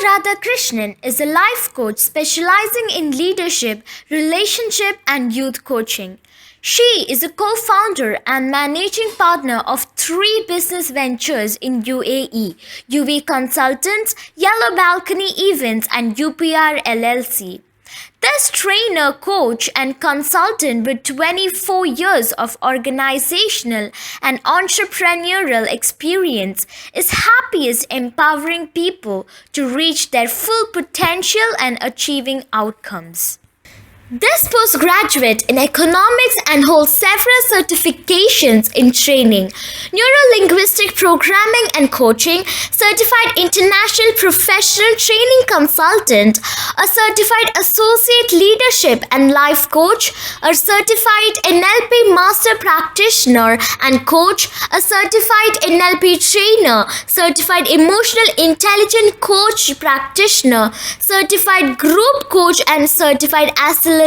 Radhakrishnan is a life coach specializing in leadership, relationship, and youth coaching. She is a co-founder and managing partner of 3 business ventures in UAE, UV Consultants, Yellow Balcony Events, and UPR LLC. This trainer, coach, and consultant with 24 years of organizational and entrepreneurial experience is happiest empowering people to reach their full potential and achieving outcomes. This postgraduate in economics and holds several certifications in training, Neuro-Linguistic programming and coaching, Certified International Professional Training Consultant, a Certified Associate Leadership and Life Coach, a Certified NLP Master Practitioner and Coach, a Certified NLP Trainer, Certified Emotional Intelligent Coach Practitioner, Certified Group Coach and Certified Accelerated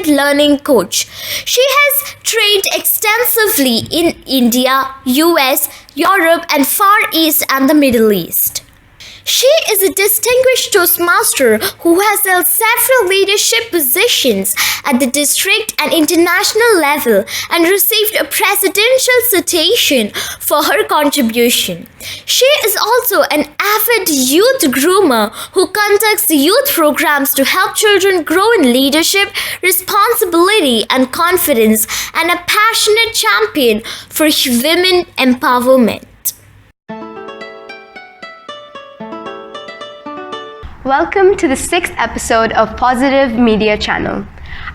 Learning Coach. She has trained extensively in India, US, Europe, and Far East and the Middle East. She is a distinguished Toastmaster who has held several leadership positions at the district and international level and received a presidential citation for her contribution. She is also an avid youth groomer who conducts youth programs to help children grow in leadership, responsibility, and confidence, and a passionate champion for women empowerment. Welcome to the 6th episode of Positive Media Channel.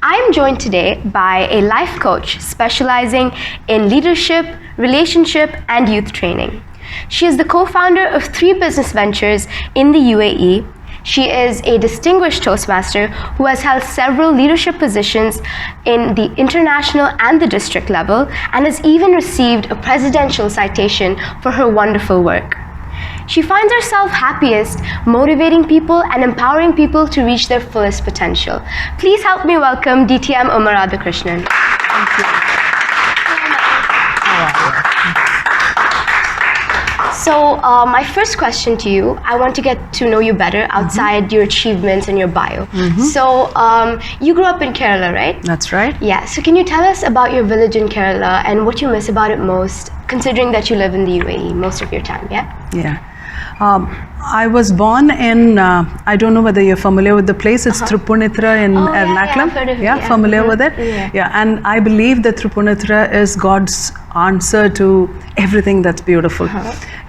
I am joined today by a life coach specializing in leadership, relationship, and youth training. She is the co-founder of 3 business ventures in the UAE. She is a distinguished Toastmaster who has held several leadership positions in the international and the district level and has even received a presidential citation for her wonderful work. She finds herself happiest motivating people and empowering people to reach their fullest potential. Please help me welcome DTM UMA Radhakrishnan. Thank you. So my first question to you, I want to get to know you better outside your achievements and your bio. So you grew up in Kerala, right? That's right. Yeah, so can you tell us about your village in Kerala and what you miss about it most, considering that you live in the UAE most of your time, yeah? Yeah. I was born in, I don't know whether you're familiar with the place, it's Tripunithra in Ernakulam. Familiar with it? Yeah, and I believe that Tripunithra is God's answer to everything that's beautiful.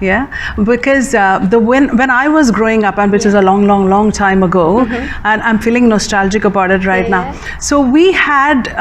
Yeah, because when I was growing up, and which is a long time ago, and I'm feeling nostalgic about it right now. So we had,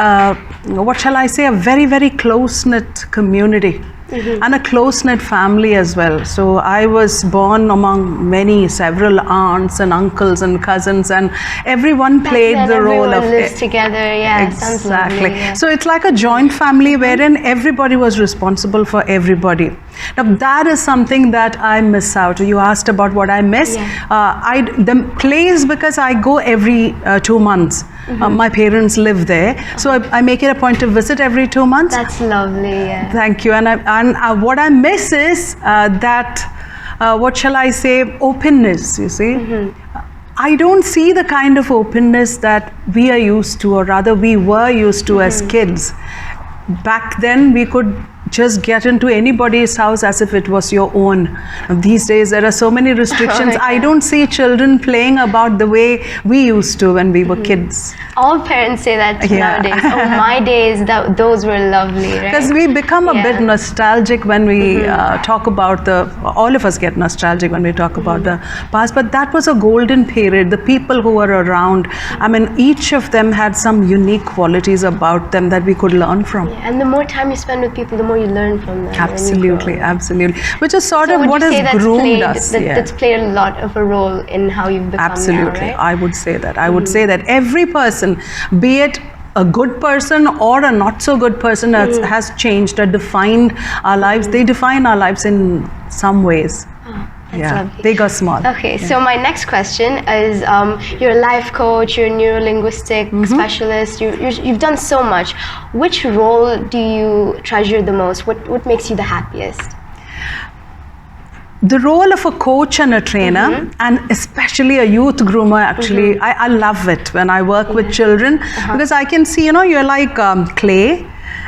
what shall I say, a very close-knit community. And a close-knit family as well. So I was born among several aunts and uncles and cousins, and everyone played the role of lives together. Yeah, exactly. Yeah. So it's like a joint family wherein everybody was responsible for everybody. Now that is something that I miss out. You asked about what I miss. The place, because I go every 2 months. My parents live there, so I make it a point to visit every 2 months. That's lovely. Yeah. Thank you. And what I miss is that, what shall I say, openness, you see. I don't see the kind of openness that we are used to, or rather we were used to as kids. Back then we could just get into anybody's house as if it was your own. These days there are so many restrictions. I don't see children playing about the way we used to when we were kids. All parents say that nowadays. Oh, my days, those were lovely, right? Because we become a bit nostalgic when we talk about all of us get nostalgic when we talk about the past, but that was a golden period. The people who were around, I mean, each of them had some unique qualities about them that we could learn from. Yeah, and the more time you spend with people, the more you learn from them. Absolutely. Which is sort of what has groomed us. That's played a lot of a role in how you've become Absolutely. now, right? I would say that. I would say that every person, be it a good person or a not so good person, has changed or defined our lives. They define our lives in some ways. That's lovely. Big or small. Okay, so my next question is, you're a life coach, you're a neuro-linguistic specialist, you've done so much. Which role do you treasure the most? What makes you the happiest? the role of a coach and a trainer, and especially a youth groomer, actually, I love it when I work with children, because I can see, you're like clay.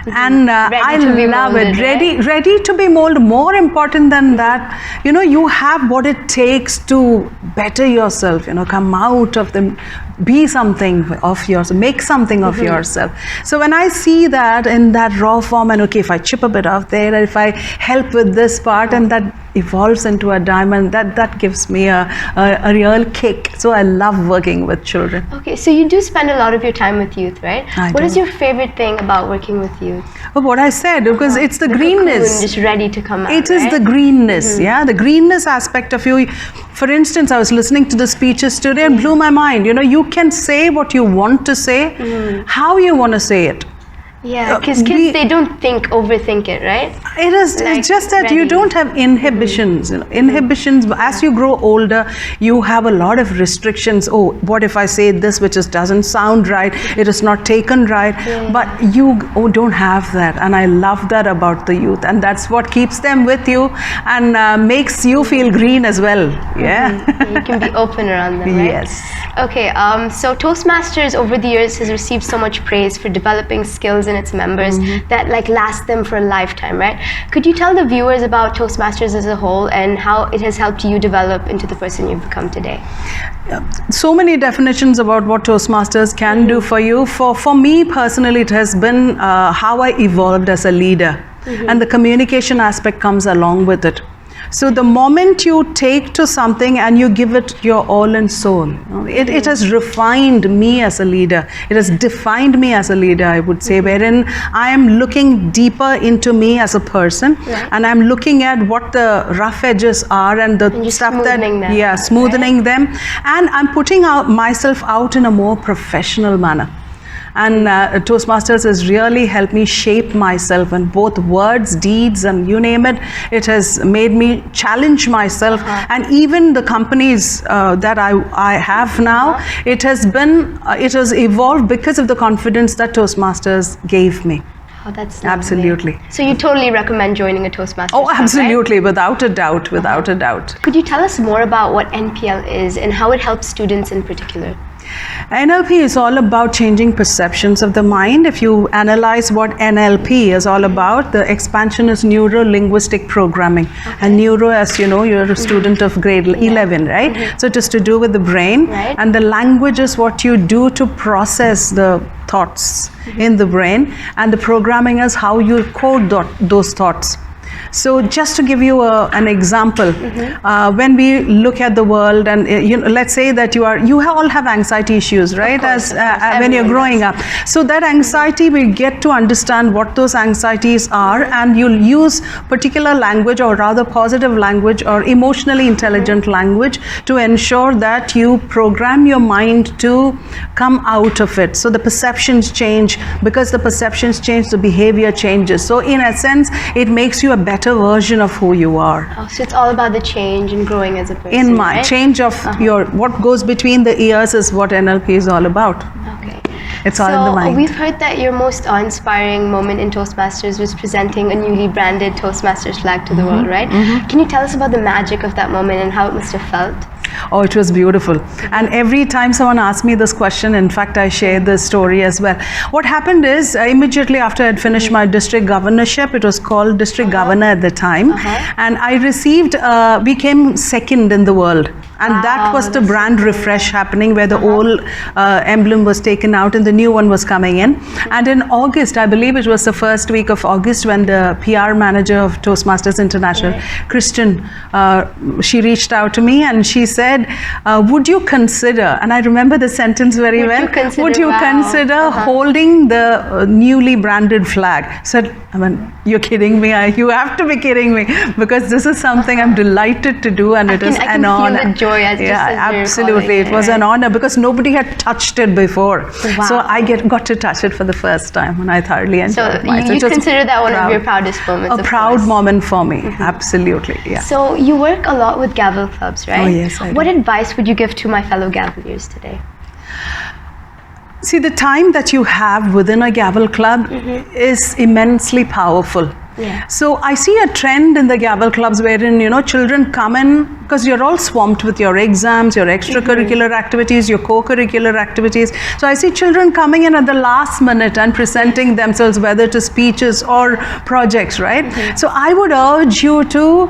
And I love it. Ready to be molded. More important than that, you have what it takes to better yourself. Come out of them, be something of yourself, make something of yourself. So when I see that in that raw form, and okay, if I chip a bit off there, if I help with this part, and that evolves into a diamond, that gives me a real kick. So I love working with children. Okay, so you do spend a lot of your time with youth, right? What is your favorite thing about working with youth? What I said, because it's the greenness. Just ready to come out. It is the greenness, the greenness aspect of you. For instance, I was listening to the speeches today and blew my mind. You can say what you want to say, how you want to say it. Yeah, because kids, they don't overthink it, right? It is. It's just that you don't have inhibitions. Inhibitions. As you grow older, you have a lot of restrictions. Oh, what if I say this, which doesn't sound right? It is not taken right. But you don't have that, and I love that about the youth, and that's what keeps them with you and makes you feel green as well. Yeah. You can be open around them, right? Yes. Okay. So Toastmasters over the years has received so much praise for developing skills in its members that last them for a lifetime, right? Could you tell the viewers about Toastmasters as a whole and how it has helped you develop into the person you've become today? So many definitions about what Toastmasters can do for you. For me personally, it has been how I evolved as a leader, and the communication aspect comes along with it. So the moment you take to something and you give it your all and soul, it has refined me as a leader. It has defined me as a leader, I would say, wherein I am looking deeper into me as a person, and I'm looking at what the rough edges are and the stuff that, smoothening them, and I'm putting myself out in a more professional manner. And Toastmasters has really helped me shape myself in both words, deeds, and you name it. It has made me challenge myself, and even the companies that I have now, it has evolved because of the confidence that Toastmasters gave me. Oh, that's absolutely. So you totally recommend joining a Toastmasters? Oh, absolutely, right? without a doubt, without a doubt. Could you tell us more about what NPL is and how it helps students in particular? NLP is all about changing perceptions of the mind. If you analyze what NLP is all about, the expansion is Neuro Linguistic Programming. And Neuro, as you know, you're a student of grade 11, right? So it is to do with the brain. And the language is what you do to process the thoughts in the brain. And the programming is how you code those thoughts. So just to give you an example, when we look at the world, and let's say that you all have anxiety issues, right? As when you're growing up. So that anxiety, we get to understand what those anxieties are, and you'll use particular language, or rather positive language, or emotionally intelligent language, to ensure that you program your mind to come out of it. So the perceptions change. Because the perceptions change, the behavior changes. So in a sense, it makes you a better version of who you are. Oh, so it's all about the change and growing as a person. In my change of what goes between the ears is what NLP is all about. Okay. It's all in the mind. So we've heard that your most awe-inspiring moment in Toastmasters was presenting a newly branded Toastmasters flag to the world, right? Can you tell us about the magic of that moment and how it must have felt? Oh, it was beautiful. And every time someone asks me this question, in fact, I share this story as well. What happened is, immediately after I'd finished my district governorship, it was called district governor at the time, and I became second in the world. And that was the brand refresh happening, where the old emblem was taken out and the new one was coming in. And in August, I believe it was the first week of August, when the PR manager of Toastmasters International, Christian, she reached out to me and she said, would you consider, and I remember the sentence very well, would you consider holding the newly branded flag? I said, you're kidding me. You have to be kidding me, because this is something I'm delighted to do, and it is an honor. Absolutely, it was an honor, because nobody had touched it before. So I got to touch it for the first time, and I thoroughly enjoyed it. So you consider that one of your proudest moments? A proud moment for me, absolutely, yeah. So you work a lot with gavel clubs, right? Oh yes, I do. What advice would you give to my fellow gaveliers today? See, the time that you have within a gavel club is immensely powerful. Yeah. So I see a trend in the gavel clubs wherein, children come in because you're all swamped with your exams, your extracurricular activities, your co-curricular activities. So I see children coming in at the last minute and presenting themselves, whether to speeches or projects, right? So I would urge you to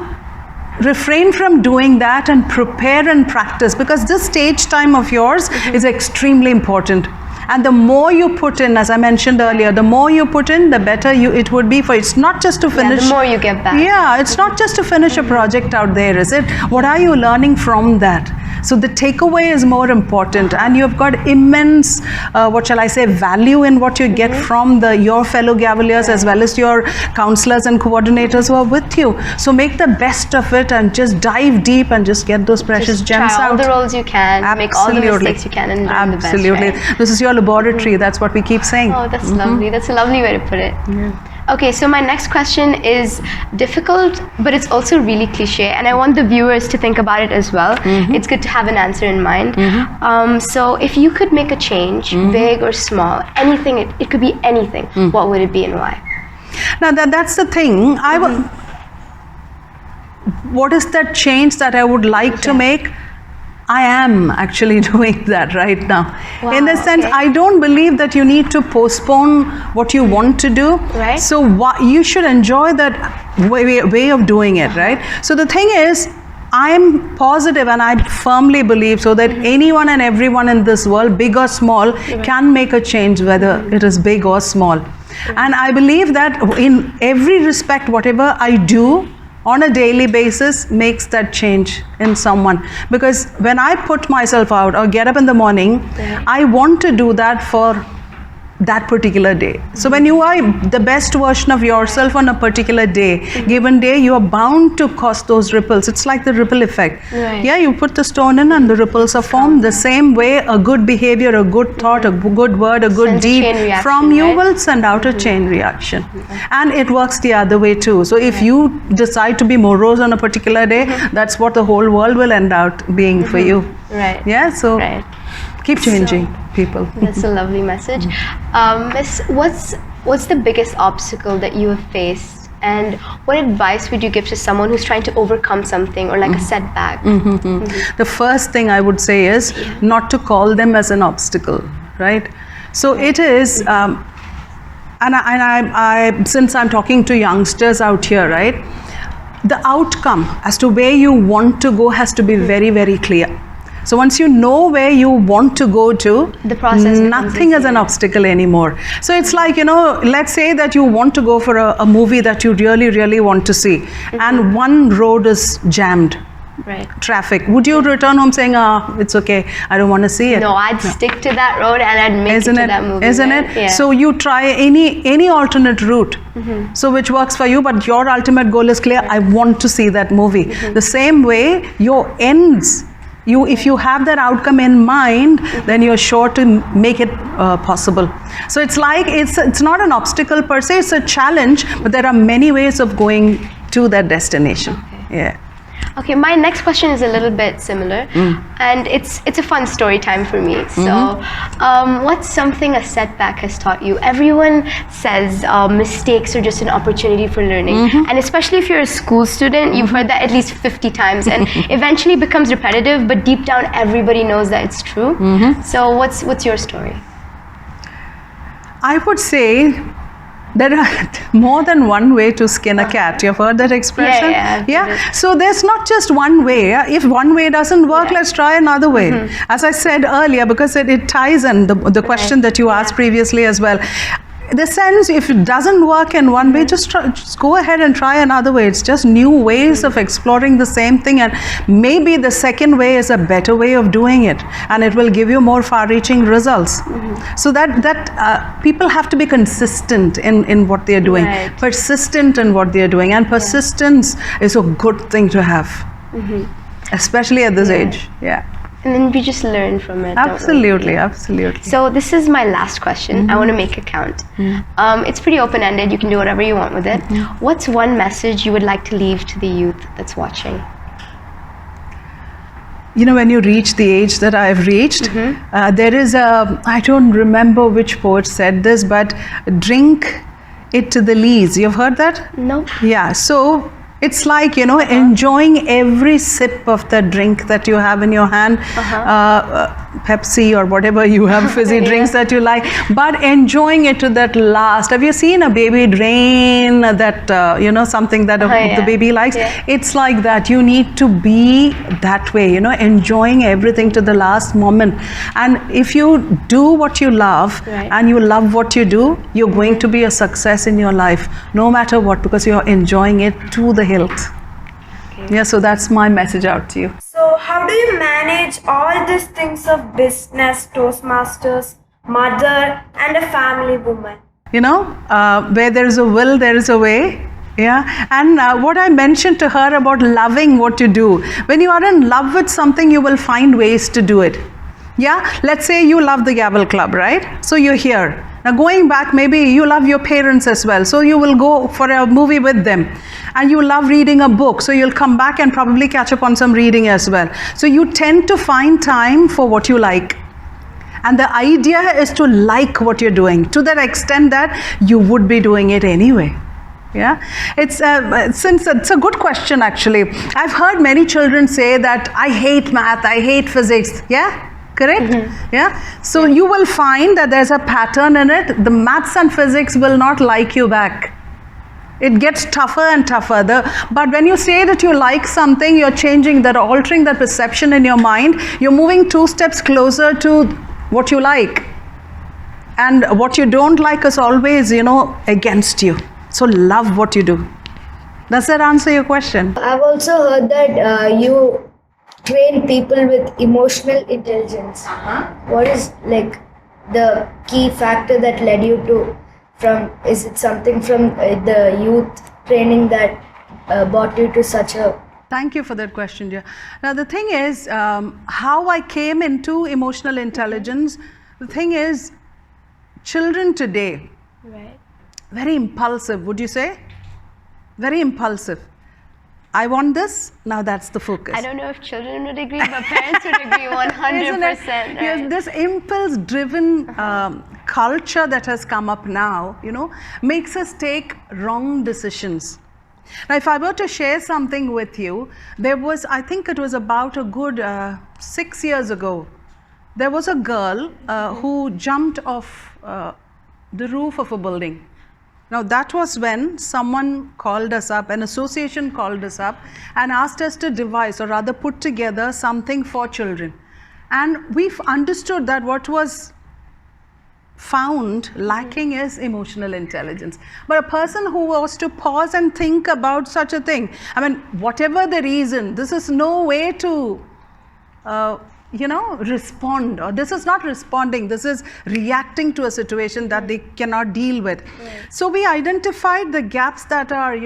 refrain from doing that and prepare and practice, because this stage time of yours is extremely important. And the more you put in, as I mentioned earlier, the more you put in, the better it would be for. It's not just to finish. The more you get back. Yeah, it's not just to finish a project out there, is it? What are you learning from that? So the takeaway is more important, and you've got immense, value in what you get from your fellow Gavaliers, as well as your counselors and coordinators who are with you. So make the best of it and just dive deep and just get those precious gems try out. all the roles you can, make all the mistakes you can, and learn the best. Absolutely. Right? This is your laboratory. That's what we keep saying. Oh, that's lovely. That's a lovely way to put it. Yeah. Okay, so my next question is difficult, but it's also really cliche, and I want the viewers to think about it as well. It's good to have an answer in mind. So if you could make a change, big or small, anything, it could be anything, what would it be and why? Now that's the thing. What is that change that I would like to make? I am actually doing that right now. Wow, in the sense, I don't believe that you need to postpone what you want to do. Right. So you should enjoy that way of doing it, right? So the thing is, I'm positive and I firmly believe so that anyone and everyone in this world, big or small, can make a change, whether it is big or small. And I believe that in every respect, whatever I do on a daily basis makes that change in someone. Because when I put myself out or get up in the morning, I want to do that for that particular day. So when you are the best version of yourself on a particular day, given day, you are bound to cause those ripples. It's like the ripple effect. Right. Yeah, you put the stone in and the ripples are formed. The same way, a good behavior, a good thought, a good word, a good Sends a deed chain reaction, from you right? will send out a chain reaction. And it works the other way too. So if you decide to be morose on a particular day, that's what the whole world will end out being for you. Right. Yeah, so keep changing people. That's a lovely message. Miss, what's the biggest obstacle that you have faced, and what advice would you give to someone who's trying to overcome something or like a setback? The first thing I would say is not to call them as an obstacle, right? So it is, and I since I'm talking to youngsters out here, right? The outcome as to where you want to go has to be very, very clear. So once you know where you want to go to, The process nothing is an obstacle anymore. So it's like, let's say that you want to go for a movie that you really, really want to see, and one road is jammed. Right. Traffic. Would you return home saying, it's okay, I don't want to see it? No, I'd stick to that road and I'd make it to that movie. Isn't right? it? Yeah. So you try any alternate route, so which works for you, but your ultimate goal is clear. I want to see that movie. The same way, your ends, if you have that outcome in mind, then you're sure to make it possible. So it's like, it's not an obstacle per se, it's a challenge, but there are many ways of going to that destination. Yeah. Okay, my next question is a little bit similar, and it's a fun story time for me. So, what's something a setback has taught you? Everyone says mistakes are just an opportunity for learning, and especially if you're a school student, you've heard that at least 50 times, and eventually becomes repetitive. But deep down, everybody knows that it's true. So, what's your story? I would say there are more than one way to skin a cat. You've heard that expression? Yeah. So there's not just one way. If one way doesn't work, let's try another way. As I said earlier, because it ties in the question that you asked previously as well. The sense, if it doesn't work in one way, just go ahead and try another way. It's just new ways of exploring the same thing, and maybe the second way is a better way of doing it, and it will give you more far-reaching results. So that people have to be consistent in what they're doing, persistent in what they're doing, and persistence is a good thing to have, especially at this age. Yeah. And then we just learn from it. Absolutely, don't we? absolutely. So this is my last question. I want to make it count. It's pretty open-ended. You can do whatever you want with it. What's one message you would like to leave to the youth that's watching? When you reach the age that I've reached, there is I don't remember which poet said this, but drink it to the lees. You've heard that? No. Yeah, so it's like, enjoying every sip of the drink that you have in your hand, Pepsi or whatever you have, fizzy drinks that you like, but enjoying it to that last. Have you seen a baby drain that, something that the baby likes? Yeah. It's like that. You need to be that way, enjoying everything to the last moment. And if you do what you love and you love what you do, you're going to be a success in your life, no matter what, because you're enjoying it to the hilt. Yeah, so that's my message out to you. So how do you manage all these things of business, Toastmasters, mother and a family woman? Where there is a will, there is a way. Yeah, and what I mentioned to her about loving what you do. When you are in love with something, you will find ways to do it. Yeah, let's say you love the Gavel Club, right? So you're here. Now going back, maybe you love your parents as well. So you will go for a movie with them. And you love reading a book. So you'll come back and probably catch up on some reading as well. So you tend to find time for what you like. And the idea is to like what you're doing to that extent that you would be doing it anyway. Yeah, since it's a good question actually. I've heard many children say that I hate math, I hate physics. Yeah. Correct? Yeah. So you will find that there's a pattern in it. The maths and physics will not like you back. It gets tougher and tougher. But when you say that you like something, you're changing that, altering that perception in your mind. You're moving 2 steps closer to what you like. And what you don't like is always, against you. So love what you do. Does that answer your question? I've also heard that you train people with emotional intelligence. What is the key factor that led you to is it something from the youth training that brought you to such a... Thank you for that question, dear. Now the thing is, how I came into emotional intelligence, the thing is, children today, very impulsive, would you say? Very impulsive. I want this, now that's the focus. I don't know if children would agree, but parents would agree 100%. Right? Yes, this impulse-driven culture that has come up now, makes us take wrong decisions. Now, if I were to share something with you, I think it was about a good 6 years ago, there was a girl who jumped off the roof of a building. Now that was when someone called us up, an association called us up and asked us to devise or rather put together something for children. And we've understood that what was found lacking is emotional intelligence. But a person who was to pause and think about such a thing, I mean, whatever the reason, this is no way to respond, or this is not responding, this is reacting to a situation that they cannot deal with. So we identified the gaps that are,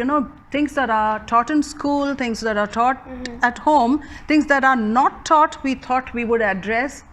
things that are taught in school, things that are taught at home, things that are not taught, we thought we would address.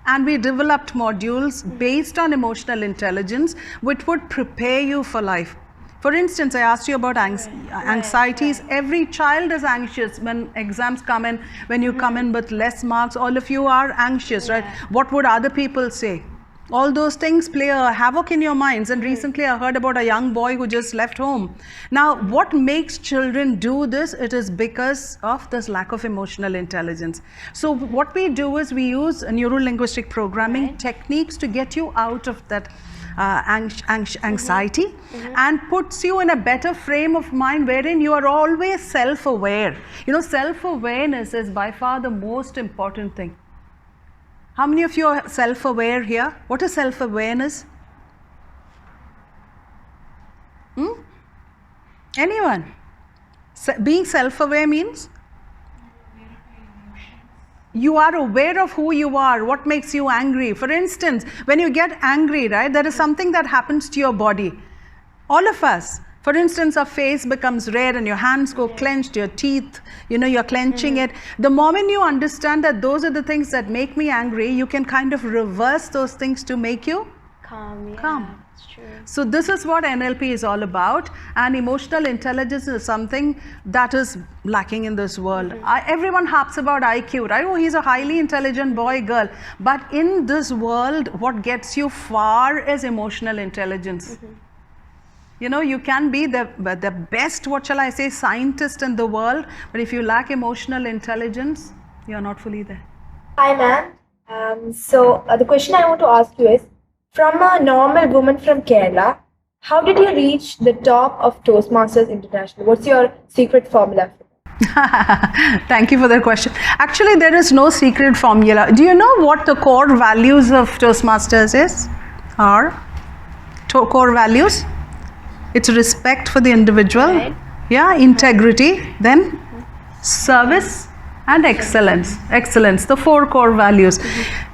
And we developed modules based on emotional intelligence, which would prepare you for life. For instance, I asked you about anxieties. Every child is anxious when exams come in, when you come in with less marks, all of you are anxious, right? What would other people say? All those things play a havoc in your minds. And recently I heard about a young boy who just left home. Now, what makes children do this? It is because of this lack of emotional intelligence. So what we do is we use neuro-linguistic programming techniques to get you out of that anxiety and puts you in a better frame of mind wherein you are always self-aware. Self-awareness is by far the most important thing. How many of you are self-aware here? What is self-awareness? Anyone? Being self-aware means? You are aware of who you are, what makes you angry. For instance, when you get angry, right, there is something that happens to your body. All of us. For instance, our face becomes red and your hands go clenched, your teeth, you're clenching it. The moment you understand that those are the things that make me angry, you can kind of reverse those things to make you calm. It's true. So this is what NLP is all about, and emotional intelligence is something that is lacking in this world. Everyone harps about IQ, right? Oh, he's a highly intelligent boy, girl. But in this world, what gets you far is emotional intelligence. You know, you can be the best, what shall I say, scientist in the world, but if you lack emotional intelligence, you're not fully there. Hi, ma'am. So the question I want to ask you is, from a normal woman from Kerala, how did you reach the top of Toastmasters International? What's your secret formula? Thank you for that question. Actually, there is no secret formula. Do you know what the core values of Toastmasters core values? It's respect for the individual, Right. yeah, integrity, then service and excellence. Excellence, the 4 core values.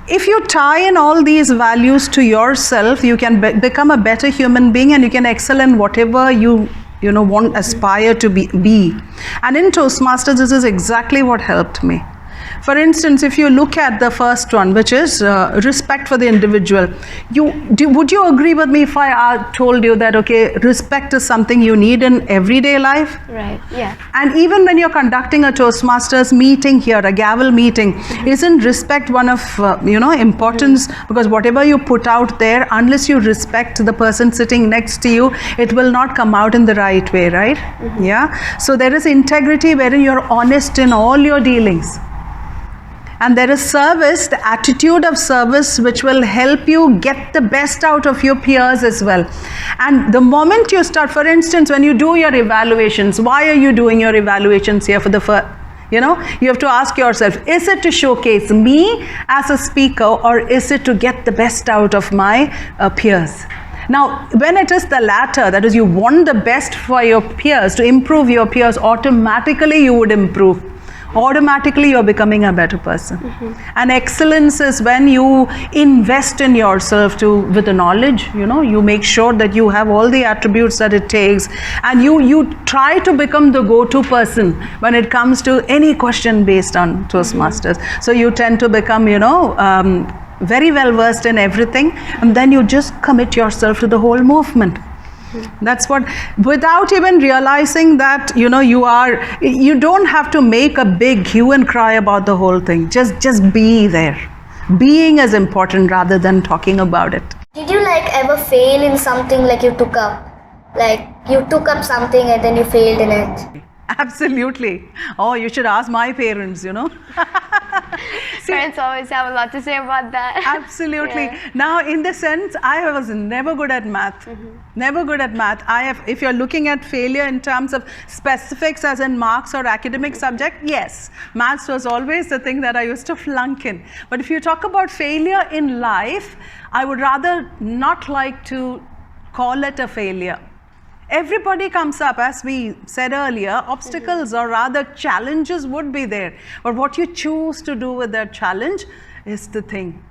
If you tie in all these values to yourself, you can become a better human being, and you can excel in whatever you want, aspire to be. And in Toastmasters, this is exactly what helped me. For instance, if you look at the first one, which is respect for the individual, would you agree with me if I told you that, okay, respect is something you need in everyday life? Right. Yeah. And even when you're conducting a Toastmasters meeting here, a gavel meeting, isn't respect one of, importance? Because whatever you put out there, unless you respect the person sitting next to you, it will not come out in the right way, right? Yeah. So there is integrity wherein you're honest in all your dealings. And there is service, the attitude of service, which will help you get the best out of your peers as well. And the moment you start, for instance, when you do your evaluations, why are you doing your evaluations here for the first? You have to ask yourself, is it to showcase me as a speaker, or is it to get the best out of my peers? Now, when it is the latter, that is, you want the best for your peers, to improve your peers, automatically you would improve. Automatically you're becoming a better person. And excellence is when you invest in yourself with the knowledge, you make sure that you have all the attributes that it takes, and you try to become the go-to person when it comes to any question based on Toastmasters. So you tend to become, very well versed in everything, and then you just commit yourself to the whole movement. That's what, without even realizing that, you don't have to make a big hue and cry about the whole thing. Just be there. Being is important rather than talking about it. Did you ever fail in something you took up? You took up something and then you failed in it? Absolutely. Oh, you should ask my parents, Parents always have a lot to say about that. Absolutely. Yeah. Now, in the sense, I was never good at math. Never good at math. If you're looking at failure in terms of specifics as in marks or academic subject, yes. Maths was always the thing that I used to flunk in. But if you talk about failure in life, I would rather not like to call it a failure. Everybody comes up, as we said earlier, obstacles or rather challenges would be there. But what you choose to do with that challenge is the thing.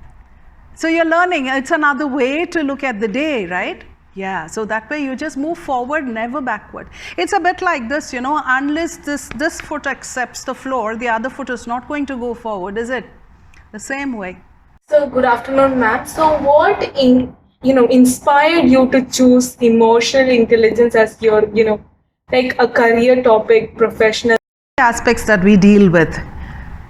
So you're learning. It's another way to look at the day, right? Yeah, so that way you just move forward, never backward. It's a bit like this, unless this foot accepts the floor, the other foot is not going to go forward, is it? The same way. So good afternoon, ma'am. So what inspired you to choose emotional intelligence as your, a career topic, professional aspects that we deal with?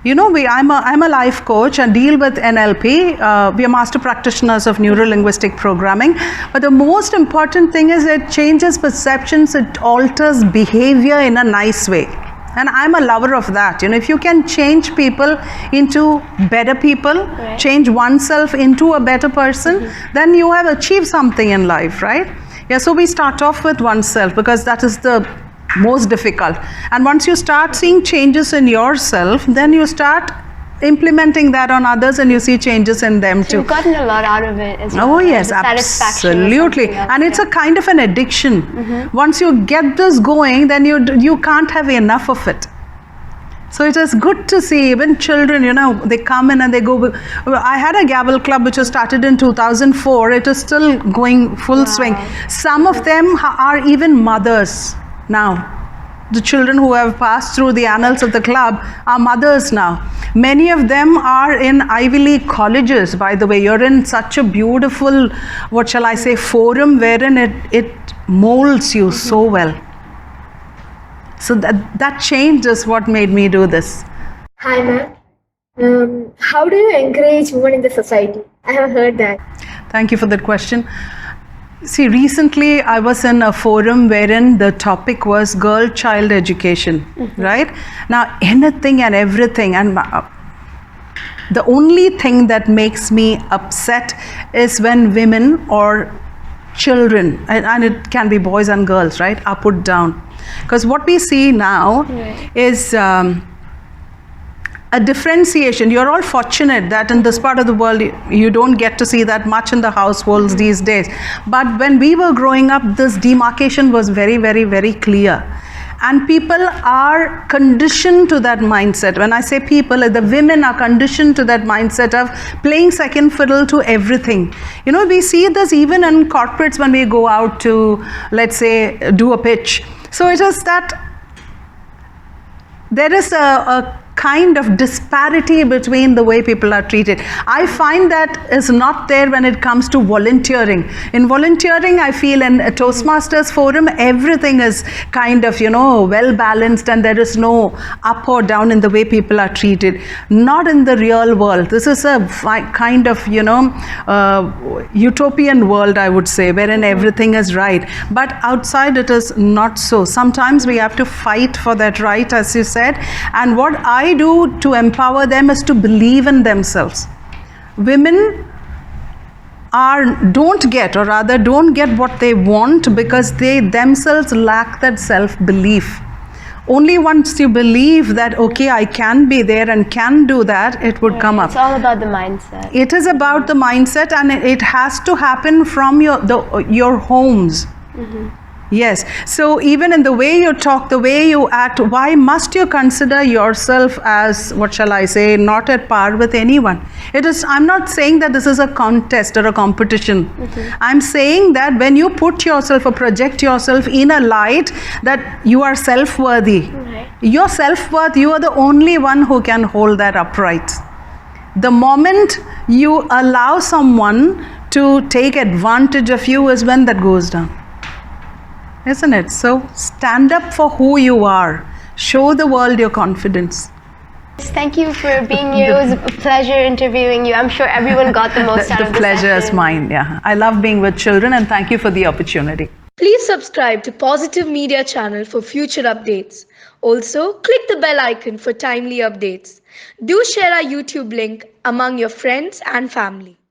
I'm a life coach and deal with NLP. We are master practitioners of Neuro Linguistic programming. But the most important thing is it changes perceptions, it alters behavior in a nice way. And I'm a lover of that. If you can change people into better people, right, change oneself into a better person, then you have achieved something in life, right? Yeah, so we start off with oneself because that is the most difficult. And once you start seeing changes in yourself, then you start implementing that on others and you see changes in them too. You've gotten a lot out of it as well. Oh yes, absolutely. And it's a kind of an addiction. Once you get this going, then you can't have enough of it. So it is good to see even children, they come in and they go. I had a gavel club which was started in 2004. It is still going full swing. Some of them are even mothers now. The children who have passed through the annals of the club are mothers now. Many of them are in Ivy League colleges, by the way. You're in such a beautiful, what shall I say, forum wherein it molds you so well. So that change is what made me do this. Hi ma'am. How do you encourage women in the society? I have heard that. Thank you for that question. See, recently I was in a forum wherein the topic was girl-child education, right? Now, anything and everything, and the only thing that makes me upset is when women or children, and it can be boys and girls, right, are put down. Because what we see now is a differentiation. You're all fortunate that in this part of the world you don't get to see that much in the households these days. But when we were growing up, this demarcation was very, very, very clear. And people are conditioned to that mindset. When I say people, the women are conditioned to that mindset of playing second fiddle to everything. You know, we see this even in corporates when we go out to, let's say, do a pitch. So it is that there is a kind of disparity between the way people are treated. I find that is not there when it comes to volunteering. In volunteering, I feel in a Toastmasters forum, everything is kind of, well balanced, and there is no up or down in the way people are treated. Not in the real world. This is a kind of, utopian world, I would say, wherein everything is right. But outside it is not so. Sometimes we have to fight for that right, as you said. And what I do to empower them is to believe in themselves. Women don't get what they want because they themselves lack that self-belief. Only once you believe that, okay, I can be there and can do that, it would come up. It's all about the mindset. It is about the mindset, and it has to happen from your homes. Yes. So even in the way you talk, the way you act, why must you consider yourself as, what shall I say, not at par with anyone? I'm not saying that this is a contest or a competition. I'm saying that when you put yourself or project yourself in a light that you are self-worthy, your self-worth, you are the only one who can hold that upright. The moment you allow someone to take advantage of you is when that goes down. Isn't it? So stand up for who you are. Show the world your confidence. Thank you for being here. It was a pleasure interviewing you. I'm sure everyone got the most out of this. The pleasure is mine, yeah. I love being with children, and thank you for the opportunity. Please subscribe to Positive Media channel for future updates. Also, click the bell icon for timely updates. Do share our YouTube link among your friends and family.